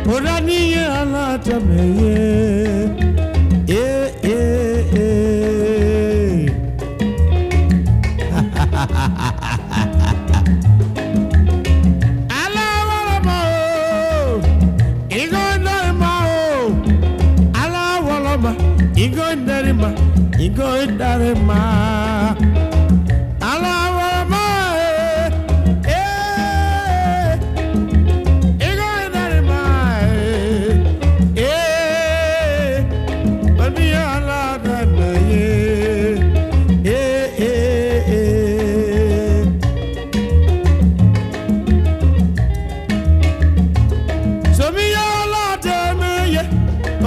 Orani Ala Temen, Igo darima ala ma Igo darima baby ala danaye so mi ala Temen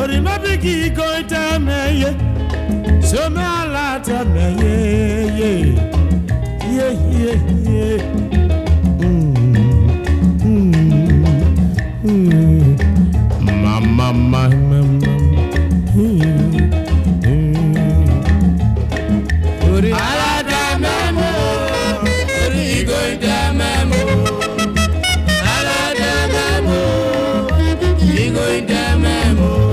ori ma bigi go Temen so me Ala Temen, yeah. Mama. Ala Temen, Igo Temen, Ala Temen, Igo Temen.